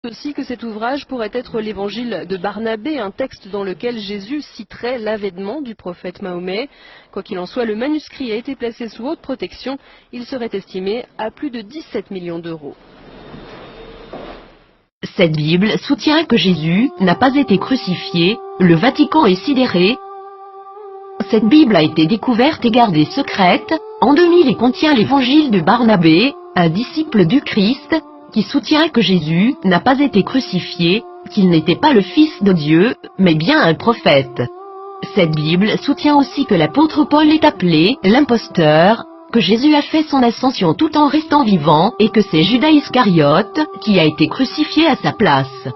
aussi que cet ouvrage pourrait être l'évangile de Barnabé, un texte dans lequel Jésus citerait l'avènement du prophète Mahomet. Quoi qu'il en soit, le manuscrit a été placé sous haute protection. Il serait estimé à plus de 17 millions d'euros. Cette Bible soutient que Jésus n'a pas été crucifié, le Vatican est sidéré. Cette Bible a été découverte et gardée secrète, en 2000 et contient l'évangile de Barnabé, un disciple du Christ, qui soutient que Jésus n'a pas été crucifié, qu'il n'était pas le Fils de Dieu, mais bien un prophète. Cette Bible soutient aussi que l'apôtre Paul est appelé l'imposteur, que Jésus a fait son ascension tout en restant vivant et que c'est Judas Iscariote qui a été crucifié à sa place.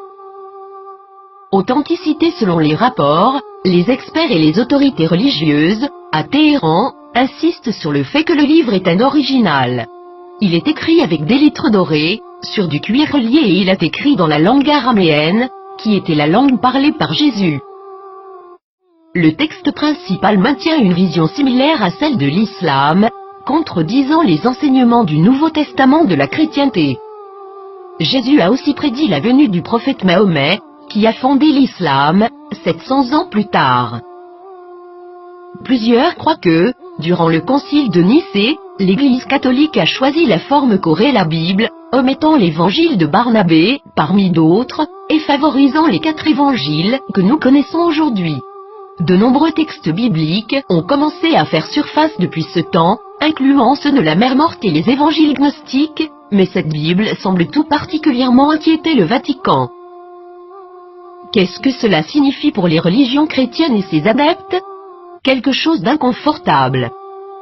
Authenticité selon les rapports, les experts et les autorités religieuses, à Téhéran, insistent sur le fait que le livre est un original. Il est écrit avec des lettres dorées, sur du cuir relié et il est écrit dans la langue araméenne, qui était la langue parlée par Jésus. Le texte principal maintient une vision similaire à celle de l'islam, contredisant les enseignements du Nouveau Testament de la chrétienté. Jésus a aussi prédit la venue du prophète Mahomet, qui a fondé l'islam, 700 ans plus tard. Plusieurs croient que, durant le concile de Nicée, l'Église catholique a choisi la forme qu'aurait la Bible, omettant l'évangile de Barnabé, parmi d'autres, et favorisant les 4 évangiles que nous connaissons aujourd'hui. De nombreux textes bibliques ont commencé à faire surface depuis ce temps, incluant ceux de la Mère morte et les évangiles gnostiques, mais cette Bible semble tout particulièrement inquiéter le Vatican. Qu'est-ce que cela signifie pour les religions chrétiennes et ses adeptes? Quelque chose d'inconfortable.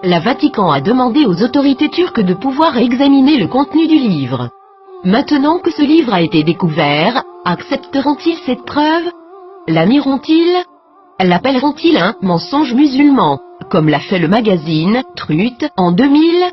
Le Vatican a demandé aux autorités turques de pouvoir examiner le contenu du livre. Maintenant que ce livre a été découvert, accepteront-ils cette preuve? La nieront-ils? L'appelleront-ils un mensonge musulman, comme l'a fait le magazine Truth en 2000?